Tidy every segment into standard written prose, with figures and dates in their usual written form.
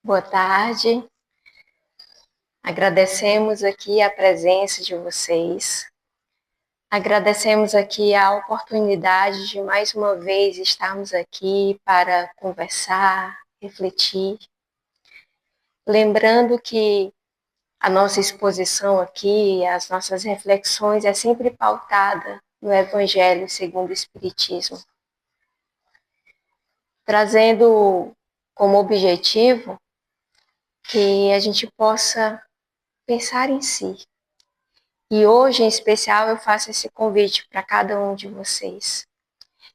Boa tarde. Agradecemos aqui a presença de vocês. Agradecemos aqui a oportunidade de mais uma vez estarmos aqui para conversar, refletir. Lembrando que a nossa exposição aqui, as nossas reflexões é sempre pautada no Evangelho segundo o Espiritismo, trazendo como objetivo que a gente possa pensar em si. E hoje, em especial, eu faço esse convite para cada um de vocês.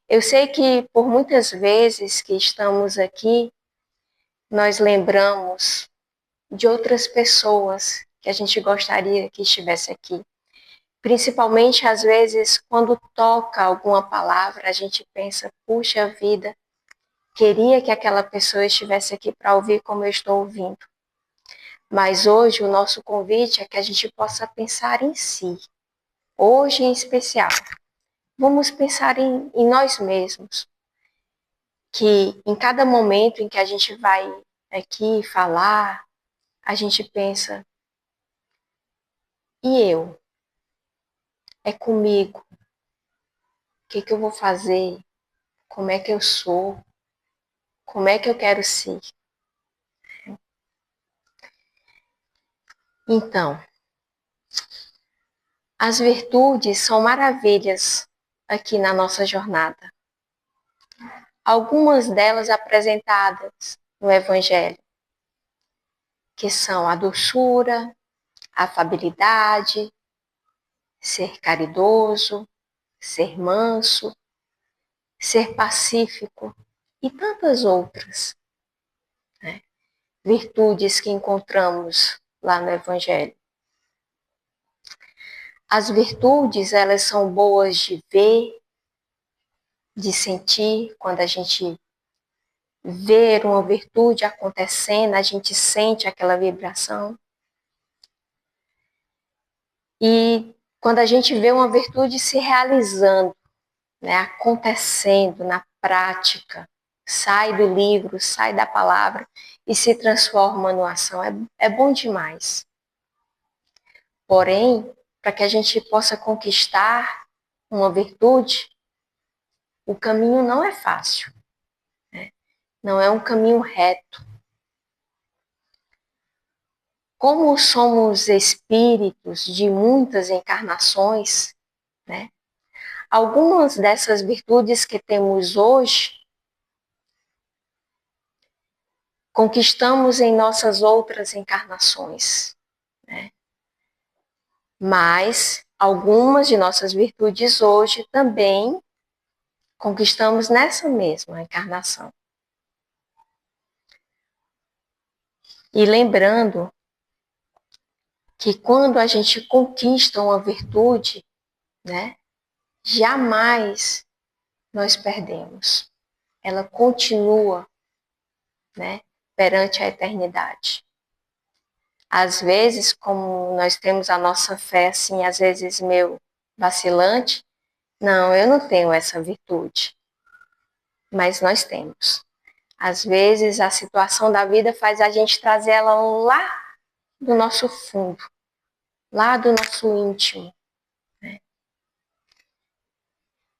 Eu sei que por muitas vezes que estamos aqui, nós lembramos de outras pessoas que a gente gostaria que estivesse aqui. Principalmente, às vezes, quando toca alguma palavra, a gente pensa, puxa vida, queria que aquela pessoa estivesse aqui para ouvir como eu estou ouvindo. Mas hoje o nosso convite é que a gente possa pensar em si. Hoje em especial, vamos pensar em nós mesmos, que em cada momento em que a gente vai aqui falar, a gente pensa, e eu? É comigo? O que eu vou fazer? Como é que eu sou? Como é que eu quero ser? Então, as virtudes são maravilhas aqui na nossa jornada. Algumas delas apresentadas no Evangelho, que são a doçura, a afabilidade, ser caridoso, ser manso, ser pacífico e tantas outras, né, virtudes que encontramos lá no Evangelho. As virtudes, elas são boas de ver, de sentir. Quando a gente vê uma virtude acontecendo, a gente sente aquela vibração. E quando a gente vê uma virtude se realizando, né, acontecendo na prática, sai do livro, sai da palavra e se transforma numa ação. É bom demais. Porém, para que a gente possa conquistar uma virtude, o caminho não é fácil, né? Não é um caminho reto. Como somos espíritos de muitas encarnações, né? Algumas dessas virtudes que temos hoje, conquistamos em nossas outras encarnações, né? Mas algumas de nossas virtudes hoje também conquistamos nessa mesma encarnação. E lembrando que quando a gente conquista uma virtude, né, jamais nós perdemos. Ela continua, né, perante a eternidade. Às vezes, como nós temos a nossa fé, assim, às vezes meio vacilante, não, eu não tenho essa virtude, mas nós temos. Às vezes, a situação da vida faz a gente trazer ela lá do nosso fundo, lá do nosso íntimo, né?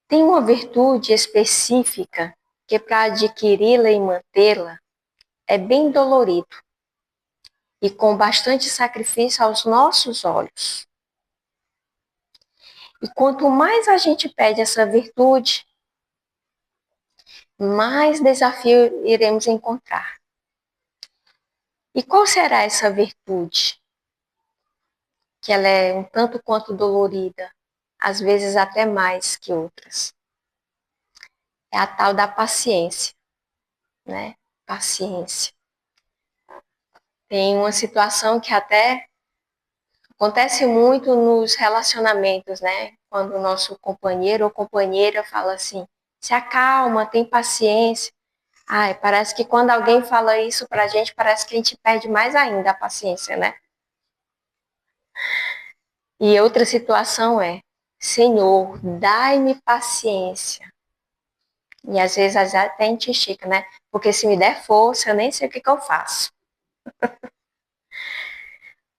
Tem uma virtude específica que para adquiri-la e mantê-la é bem dolorido e com bastante sacrifício aos nossos olhos. E quanto mais a gente pede essa virtude, mais desafio iremos encontrar. E qual será essa virtude? Que ela é um tanto quanto dolorida, às vezes até mais que outras. É a tal da paciência, né? Paciência. Tem uma situação que até acontece muito nos relacionamentos, né? Quando o nosso companheiro ou companheira fala assim, se acalma, tem paciência. Ai, parece que quando alguém fala isso pra gente, parece que a gente perde mais ainda a paciência, né? E outra situação é, Senhor, dai-me paciência. E às vezes até a gente estica, né? Porque se me der força, eu nem sei o que eu faço.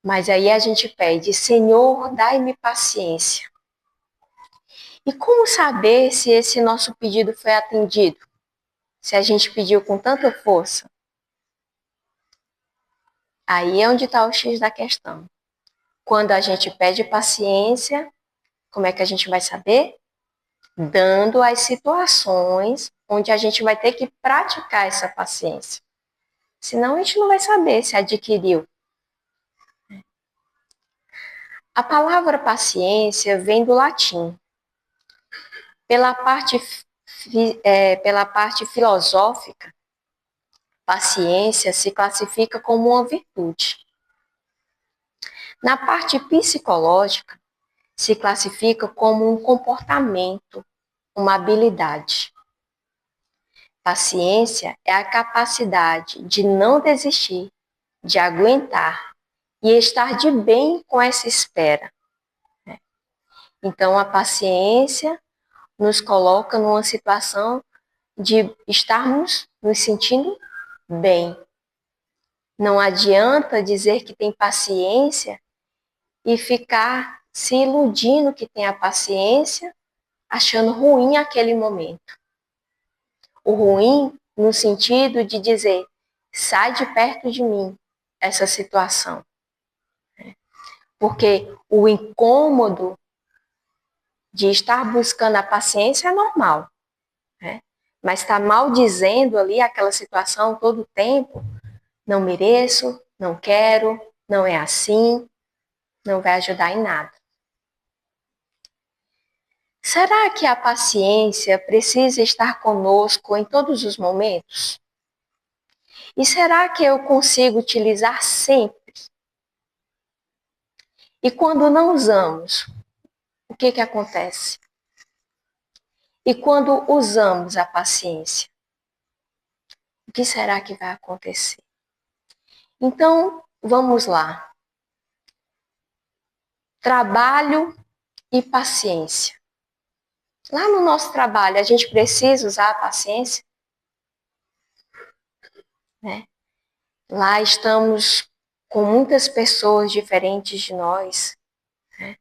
Mas aí a gente pede, Senhor, dai-me paciência. E como saber se esse nosso pedido foi atendido? Se a gente pediu com tanta força? Aí é onde está o X da questão. Quando a gente pede paciência, como é que a gente vai saber? Dando as situações onde a gente vai ter que praticar essa paciência. Senão a gente não vai saber se adquiriu. A palavra paciência vem do latim. Pela parte filosófica, paciência se classifica como uma virtude. Na parte psicológica, se classifica como um comportamento, uma habilidade. Paciência é a capacidade de não desistir, de aguentar e estar de bem com essa espera. Então, a paciência nos coloca numa situação de estarmos nos sentindo bem. Não adianta dizer que tem paciência e ficar se iludindo que tem a paciência, achando ruim aquele momento. O ruim no sentido de dizer, sai de perto de mim essa situação. Porque o incômodo de estar buscando a paciência é normal, né? Mas está maldizendo ali aquela situação todo o tempo, não mereço, não quero, não é assim, não vai ajudar em nada. Será que a paciência precisa estar conosco em todos os momentos? E será que eu consigo utilizar sempre? E quando não usamos, o que acontece? E quando usamos a paciência, o que será que vai acontecer? Então, vamos lá. Trabalho e paciência. Lá no nosso trabalho, a gente precisa usar a paciência? Né? Lá estamos com muitas pessoas diferentes de nós, né?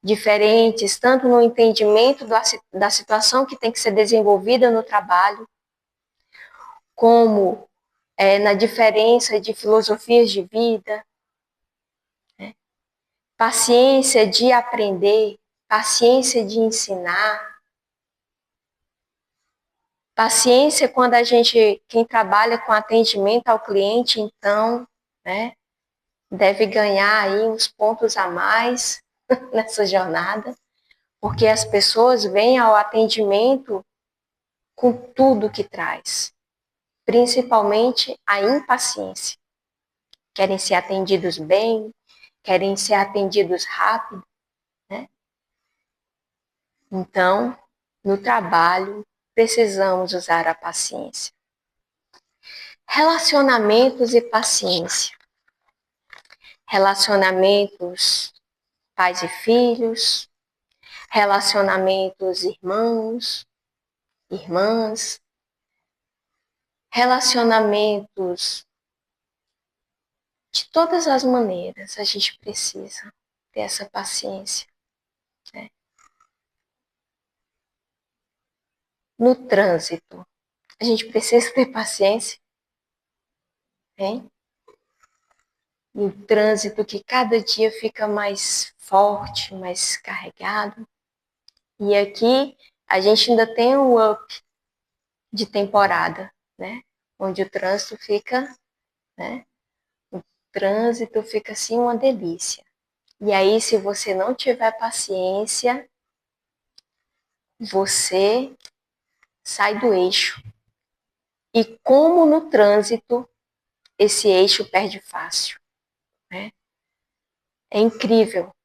Diferentes tanto no entendimento da situação que tem que ser desenvolvida no trabalho, como na diferença de filosofias de vida, né? Paciência de aprender, paciência de ensinar, paciência quando quem trabalha com atendimento ao cliente, então, né, deve ganhar aí uns pontos a mais nessa jornada, porque as pessoas vêm ao atendimento com tudo que traz, principalmente a impaciência. Querem ser atendidos bem, querem ser atendidos rápido, né? Então, no trabalho, precisamos usar a paciência. Relacionamentos e paciência. Relacionamentos pais e filhos, relacionamentos irmãos, irmãs, relacionamentos de todas as maneiras. A gente precisa ter essa paciência, né? No trânsito, a gente precisa ter paciência, hein? No trânsito que cada dia fica mais forte, mais carregado. E aqui a gente ainda tem um up de temporada, né? Onde o trânsito fica, né? O trânsito fica assim uma delícia. E aí, se você não tiver paciência, você sai do eixo. E como no trânsito, esse eixo perde fácil, né? É incrível.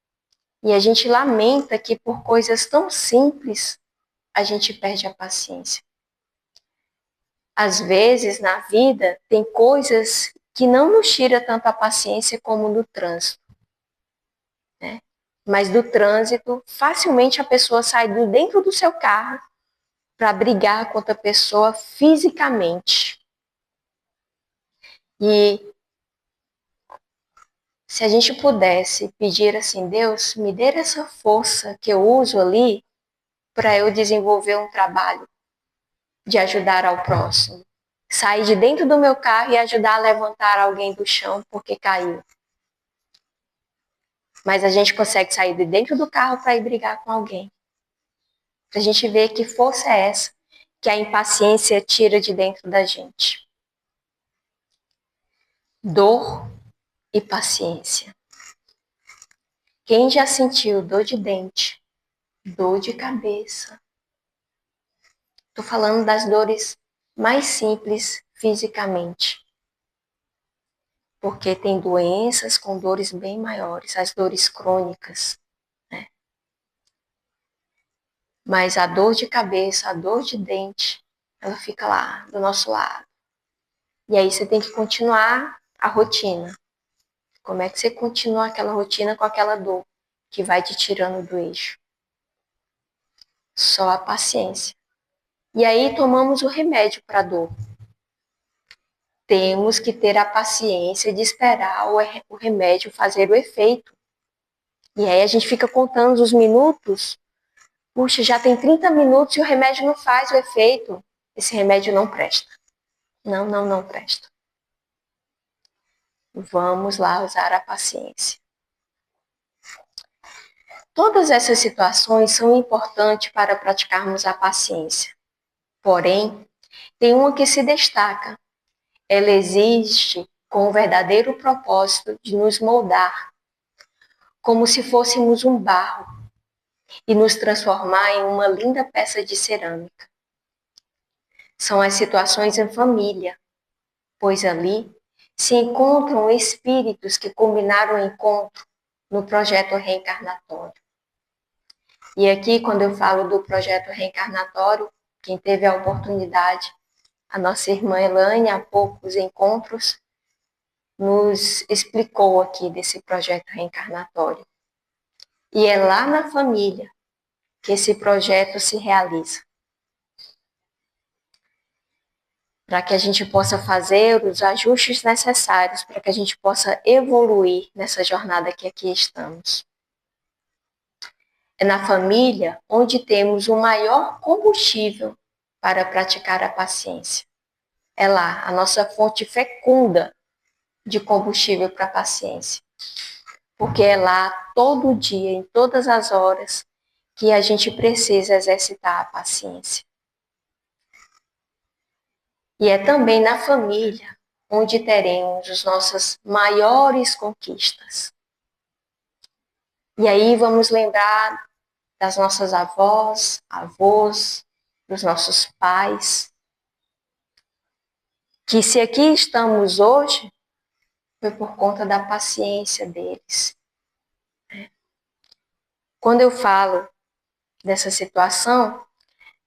E a gente lamenta que por coisas tão simples, a gente perde a paciência. Às vezes, na vida, tem coisas que não nos tira tanto a paciência como no trânsito, né? Mas do trânsito, facilmente a pessoa sai dentro do seu carro para brigar com outra pessoa fisicamente. E Se a gente pudesse pedir assim, Deus, me dê essa força que eu uso ali para eu desenvolver um trabalho de ajudar ao próximo. Sair de dentro do meu carro e ajudar a levantar alguém do chão porque caiu. Mas a gente consegue sair de dentro do carro para ir brigar com alguém. A gente vê que força é essa que a impaciência tira de dentro da gente. Dor e paciência. Quem já sentiu dor de dente, dor de cabeça? Estou falando das dores mais simples fisicamente. Porque tem doenças com dores bem maiores, as dores crônicas, né? Mas a dor de cabeça, a dor de dente, ela fica lá, do nosso lado. E aí você tem que continuar a rotina. Como é que você continua aquela rotina com aquela dor que vai te tirando do eixo? Só a paciência. E aí tomamos o remédio para a dor. Temos que ter a paciência de esperar o remédio fazer o efeito. E aí a gente fica contando os minutos. Puxa, já tem 30 minutos e o remédio não faz o efeito. Esse remédio não presta. Não presta. Vamos lá usar a paciência. Todas essas situações são importantes para praticarmos a paciência. Porém, tem uma que se destaca. Ela existe com o verdadeiro propósito de nos moldar, como se fôssemos um barro, e nos transformar em uma linda peça de cerâmica. São as situações em família, pois ali se encontram espíritos que combinaram o encontro no projeto reencarnatório. E aqui, quando eu falo do projeto reencarnatório, quem teve a oportunidade, a nossa irmã Elaine, há poucos encontros, nos explicou aqui desse projeto reencarnatório. E é lá na família que esse projeto se realiza. Para que a gente possa fazer os ajustes necessários, para que a gente possa evoluir nessa jornada que aqui estamos. É na família onde temos o maior combustível para praticar a paciência. É lá a nossa fonte fecunda de combustível para a paciência. Porque é lá todo dia, em todas as horas, que a gente precisa exercitar a paciência. E é também na família onde teremos as nossas maiores conquistas. E aí vamos lembrar das nossas avós, avós, dos nossos pais, que se aqui estamos hoje, foi por conta da paciência deles. Quando eu falo dessa situação,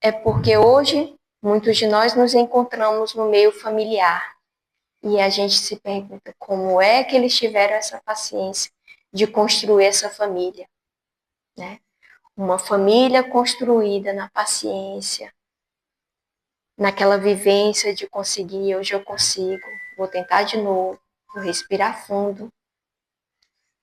é porque hoje muitos de nós nos encontramos no meio familiar e a gente se pergunta como é que eles tiveram essa paciência de construir essa família, né? Uma família construída na paciência, naquela vivência de conseguir, hoje eu consigo, vou tentar de novo, vou respirar fundo.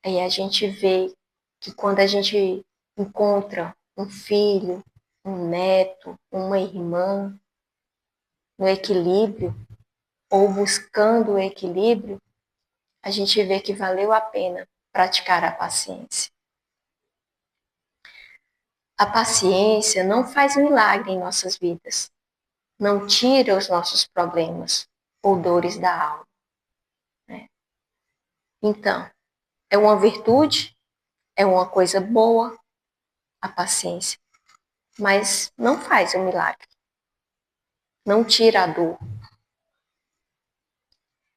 Aí a gente vê que quando a gente encontra um filho, um neto, uma irmã no equilíbrio, ou buscando o equilíbrio, a gente vê que valeu a pena praticar a paciência. A paciência não faz milagre em nossas vidas, não tira os nossos problemas ou dores da alma, né? Então, é uma virtude, é uma coisa boa, a paciência, mas não faz um milagre, não tira a dor,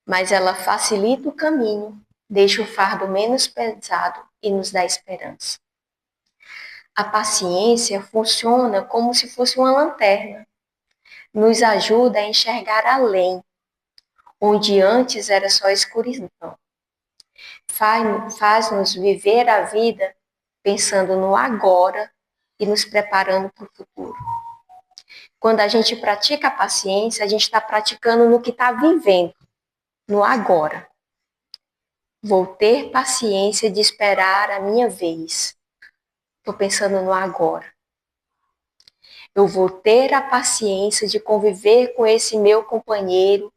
mas ela facilita o caminho, deixa o fardo menos pesado e nos dá esperança. A paciência funciona como se fosse uma lanterna, nos ajuda a enxergar além, onde antes era só escuridão. Faz-nos viver a vida pensando no agora e nos preparando para o futuro. Quando a gente pratica a paciência, a gente está praticando no que está vivendo, no agora. Vou ter paciência de esperar a minha vez. Estou pensando no agora. Eu vou ter a paciência de conviver com esse meu companheiro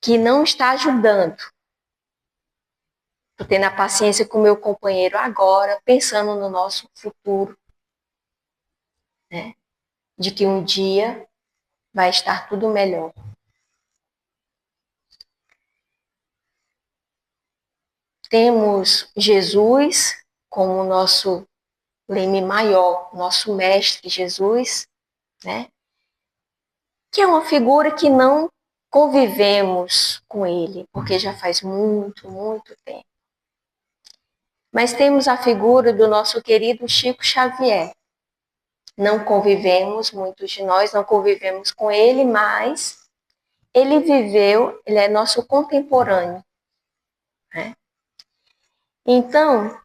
que não está ajudando. Estou tendo a paciência com o meu companheiro agora, pensando no nosso futuro, né? De que um dia vai estar tudo melhor. Temos Jesus como nosso leme maior, nosso mestre Jesus, né? Que é uma figura que não convivemos com ele, porque já faz muito, muito tempo. Mas temos a figura do nosso querido Chico Xavier. Não convivemos, muitos de nós não convivemos com ele, mas ele viveu, ele é nosso contemporâneo, né? Então,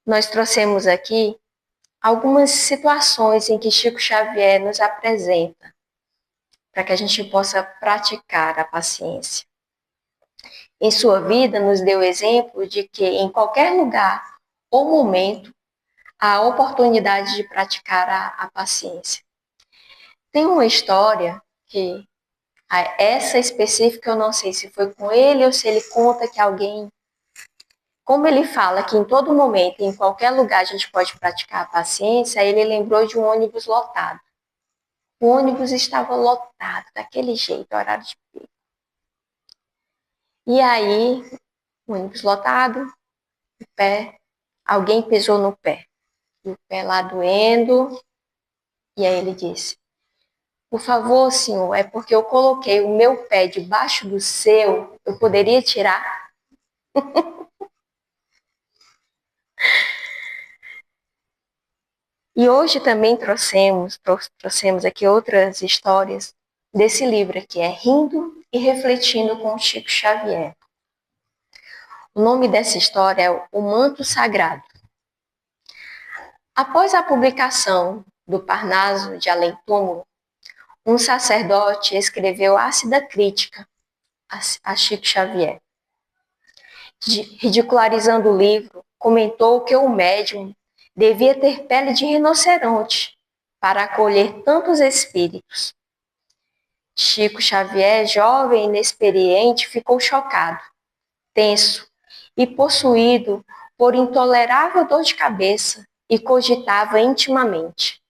nós trouxemos aqui algumas situações em que Chico Xavier nos apresenta, para que a gente possa praticar a paciência. Em sua vida, nos deu exemplo de que em qualquer lugar ou momento, há oportunidade de praticar a paciência. Tem uma história que, essa específica, eu não sei se foi com ele ou se ele conta que alguém. Como ele fala que em todo momento, em qualquer lugar, a gente pode praticar a paciência, ele lembrou de um ônibus lotado. O ônibus estava lotado, daquele jeito, horário de pico. E aí, o ônibus lotado, o pé, alguém pisou no pé. E o pé lá doendo. E aí ele disse: por favor, senhor, é porque eu coloquei o meu pé debaixo do seu, eu poderia tirar? E hoje também trouxemos aqui outras histórias desse livro aqui, é Rindo e Refletindo com Chico Xavier. O nome dessa história é O Manto Sagrado. Após a publicação do Parnaso de Além Túmulo, um sacerdote escreveu ácida crítica a Chico Xavier. Ridicularizando o livro, comentou que o médium devia ter pele de rinoceronte para acolher tantos espíritos. Chico Xavier, jovem e inexperiente, ficou chocado, tenso e possuído por intolerável dor de cabeça e cogitava intimamente: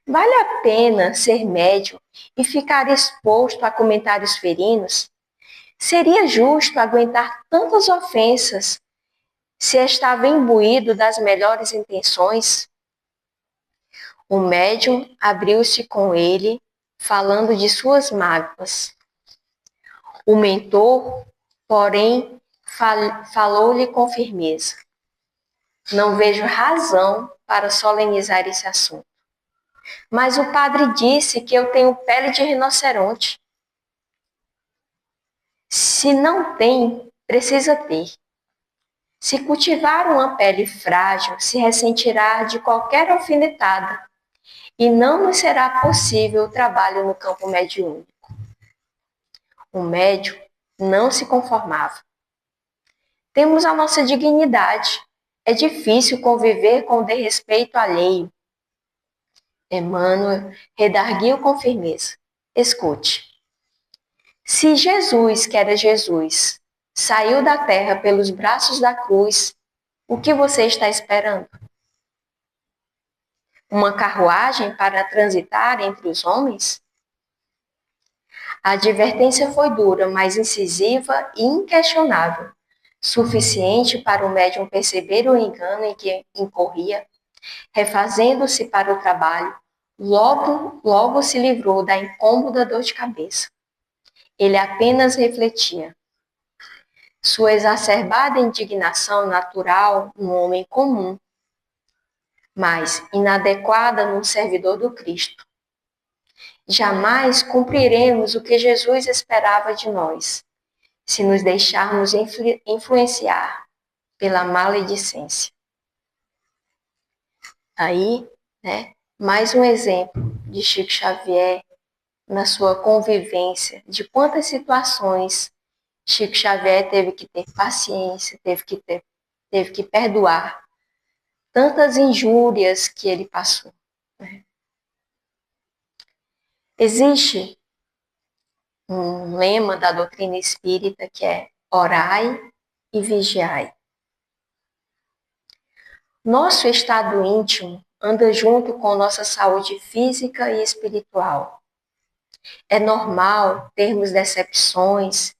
vale a pena ser médium e ficar exposto a comentários ferinos? Seria justo aguentar tantas ofensas se estava imbuído das melhores intenções? O médium abriu-se com ele, falando de suas mágoas. O mentor, porém, falou-lhe com firmeza: não vejo razão para solenizar esse assunto. Mas o padre disse que eu tenho pele de rinoceronte. Se não tem, precisa ter. Se cultivar uma pele frágil, se ressentirá de qualquer alfinetada, e não nos será possível o trabalho no campo mediúnico. O médium não se conformava. Temos a nossa dignidade. É difícil conviver com o desrespeito alheio. Emmanuel redarguiu com firmeza: escute. Se Jesus, que era Jesus, saiu da terra pelos braços da cruz, o que você está esperando? Uma carruagem para transitar entre os homens? A advertência foi dura, mas incisiva e inquestionável, suficiente para o médium perceber o engano em que incorria. Refazendo-se para o trabalho, logo se livrou da incômoda dor de cabeça. Ele apenas refletia. Sua exacerbada indignação natural num homem comum, mas inadequada num servidor do Cristo. Jamais cumpriremos o que Jesus esperava de nós, se nos deixarmos influenciar pela maledicência. Aí, né, mais um exemplo de Chico Xavier na sua convivência, de quantas situações Chico Xavier teve que ter paciência, teve que perdoar tantas injúrias que ele passou. Né? Existe um lema da doutrina espírita que é orai e vigiai. Nosso estado íntimo anda junto com nossa saúde física e espiritual. É normal termos decepções,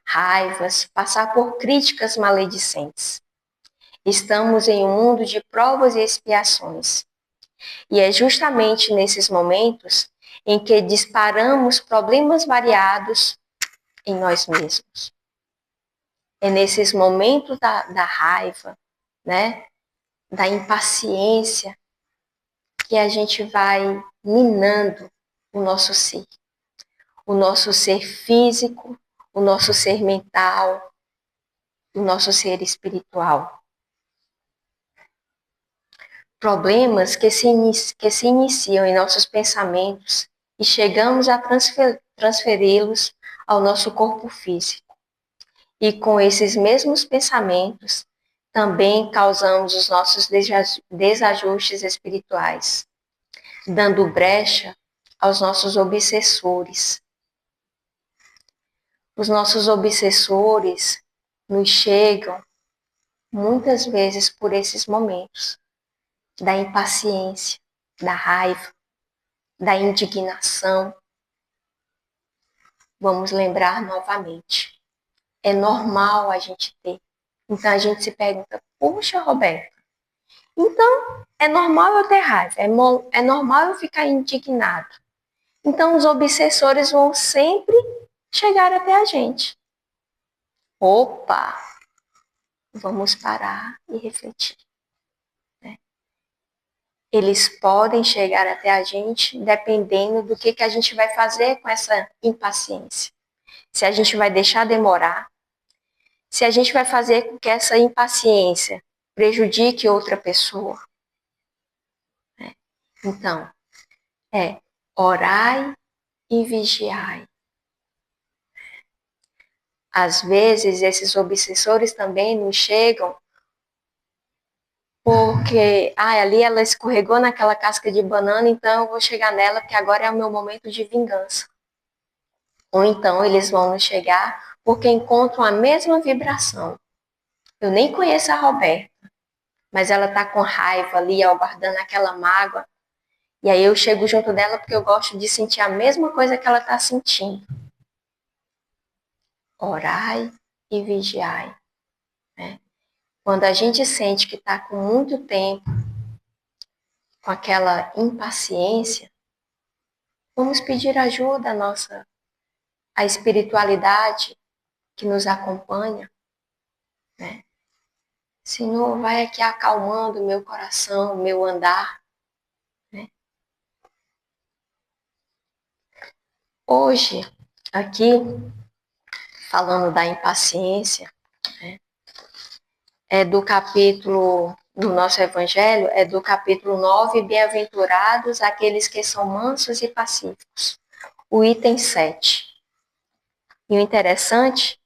raivas, passar por críticas maledicentes. Estamos em um mundo de provas e expiações. E é justamente nesses momentos em que disparamos problemas variados em nós mesmos. É nesses momentos da raiva, né, da impaciência, que a gente vai minando o nosso ser físico, o nosso ser mental, o nosso ser espiritual. Problemas que se iniciam em nossos pensamentos e chegamos a transferi-los ao nosso corpo físico. E com esses mesmos pensamentos, também causamos os nossos desajustes espirituais, dando brecha aos nossos obsessores. Os nossos obsessores nos chegam muitas vezes por esses momentos da impaciência, da raiva, da indignação. Vamos lembrar novamente. É normal a gente ter. Então a gente se pergunta, puxa, Roberto, então é normal eu ter raiva, é normal eu ficar indignado. Então os obsessores vão sempre chegar até a gente. Opa, vamos parar e refletir. Né? Eles podem chegar até a gente dependendo do que a gente vai fazer com essa impaciência. Se a gente vai deixar demorar, se a gente vai fazer com que essa impaciência prejudique outra pessoa. Né? Então, orai e vigiai. Às vezes, esses obsessores também nos chegam porque, ali ela escorregou naquela casca de banana, então eu vou chegar nela porque agora é o meu momento de vingança. Ou então eles vão nos chegar porque encontram a mesma vibração. Eu nem conheço a Roberta, mas ela tá com raiva ali, guardando aquela mágoa. E aí eu chego junto dela porque eu gosto de sentir a mesma coisa que ela tá sentindo. Orai e vigiai. Né? Quando a gente sente que está com muito tempo, com aquela impaciência, vamos pedir ajuda à espiritualidade que nos acompanha. Né? Senhor, vai aqui acalmando o meu coração, o meu andar. Né? Hoje, aqui, falando da impaciência, né? No nosso evangelho, é do capítulo 9, bem-aventurados aqueles que são mansos e pacíficos. O item 7. E o interessante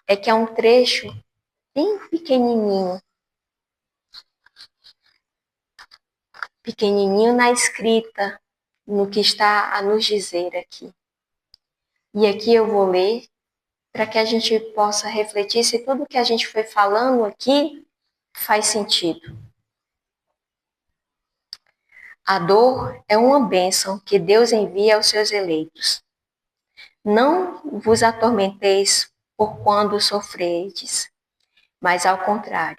é que é um trecho bem pequenininho na escrita, no que está a nos dizer aqui. E aqui eu vou ler para que a gente possa refletir se tudo que a gente foi falando aqui faz sentido. A dor é uma bênção que Deus envia aos seus eleitos. Não vos atormenteis por quando sofredes, mas ao contrário,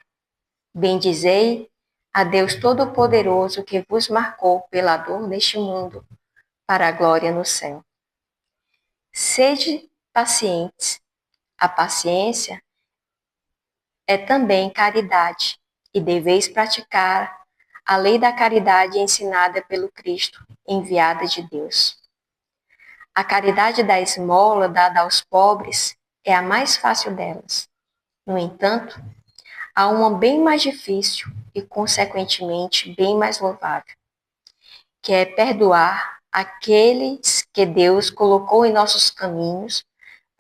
bendizei a Deus Todo-Poderoso que vos marcou pela dor neste mundo, para a glória no céu. Sede pacientes. A paciência é também caridade, e deveis praticar a lei da caridade ensinada pelo Cristo, enviada de Deus. A caridade da esmola dada aos pobres é a mais fácil delas. No entanto, há uma bem mais difícil e, consequentemente, bem mais louvável, que é perdoar aqueles que Deus colocou em nossos caminhos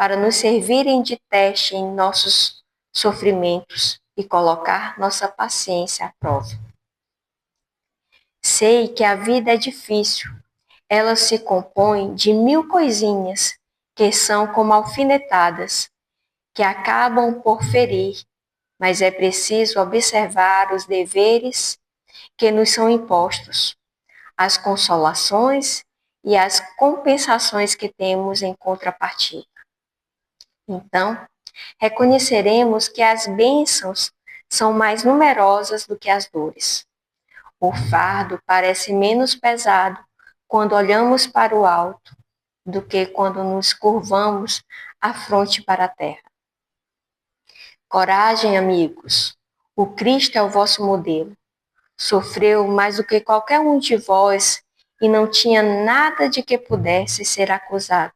para nos servirem de teste em nossos sofrimentos e colocar nossa paciência à prova. Sei que a vida é difícil. Ela se compõe de 1000 coisinhas que são como alfinetadas, que acabam por ferir, mas é preciso observar os deveres que nos são impostos, as consolações e as compensações que temos em contrapartida. Então, reconheceremos que as bênçãos são mais numerosas do que as dores. O fardo parece menos pesado quando olhamos para o alto do que quando nos curvamos a fronte para a terra. Coragem, amigos. O Cristo é o vosso modelo. Sofreu mais do que qualquer um de vós e não tinha nada de que pudesse ser acusado.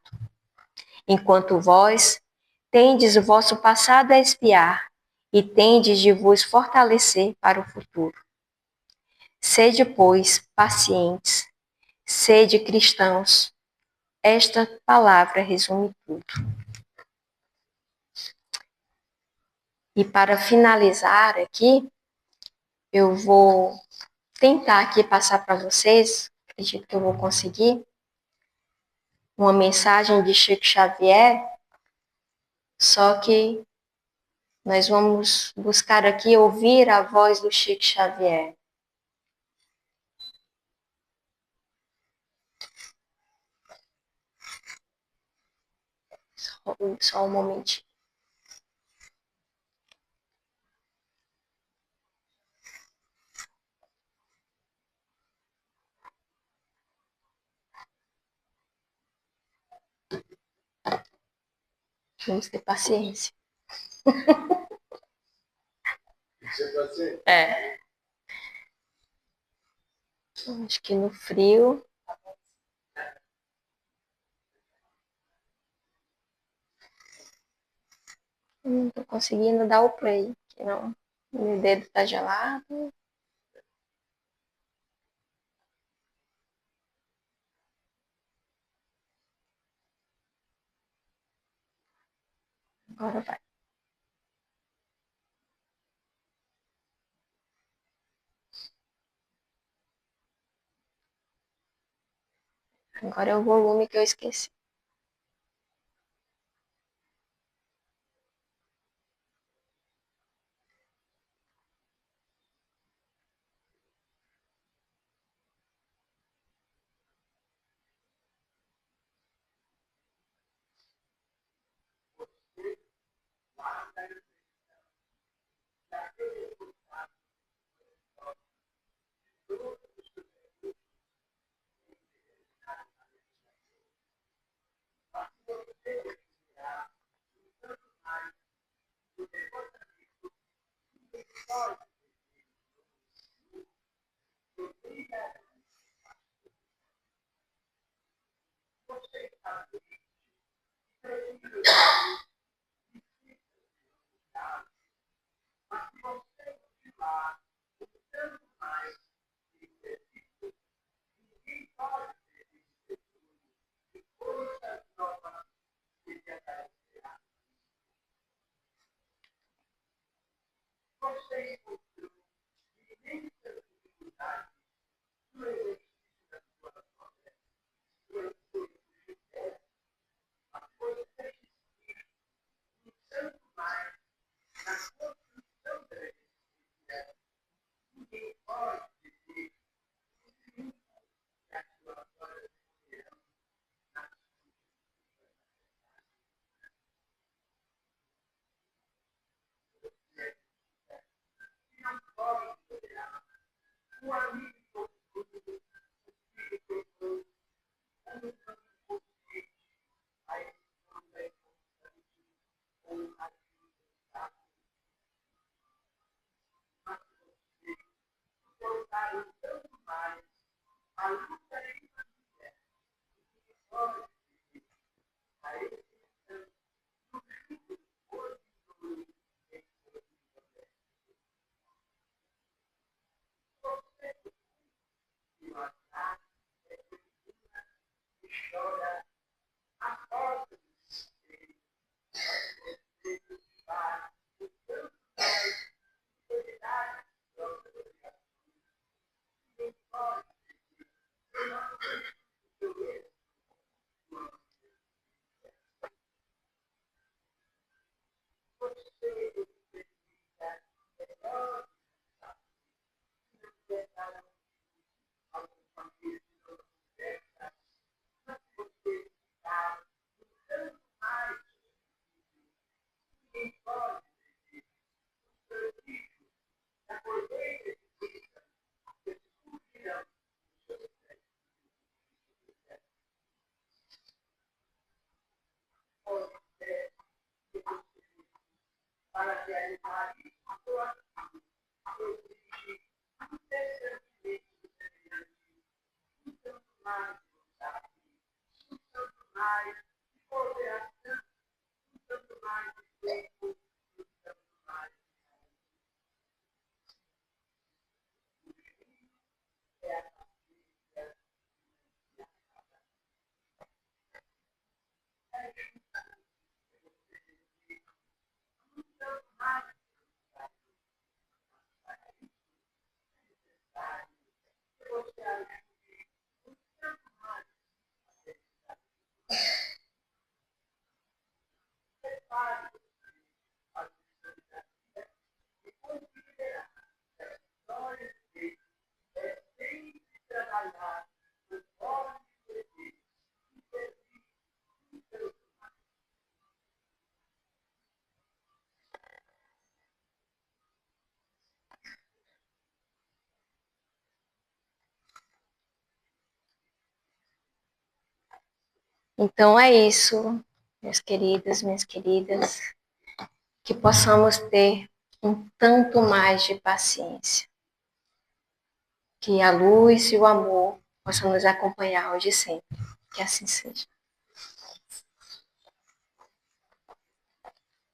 Enquanto vós tendes o vosso passado a expiar e tendes de vos fortalecer para o futuro. Sede, pois, pacientes, sede cristãos. Esta palavra resume tudo. E para finalizar aqui, eu vou tentar aqui passar para vocês, acredito que eu vou conseguir, uma mensagem de Chico Xavier, só que nós vamos buscar aqui ouvir a voz do Chico Xavier. Só um momentinho. Vamos ter paciência. É. Acho que no frio. Não tô conseguindo dar o play. Que não. Meu dedo tá gelado. Agora vai. Agora é o volume que eu esqueci. Então é isso, meus queridos, minhas queridas, que possamos ter um tanto mais de paciência, que a luz e o amor possam nos acompanhar hoje e sempre, que assim seja.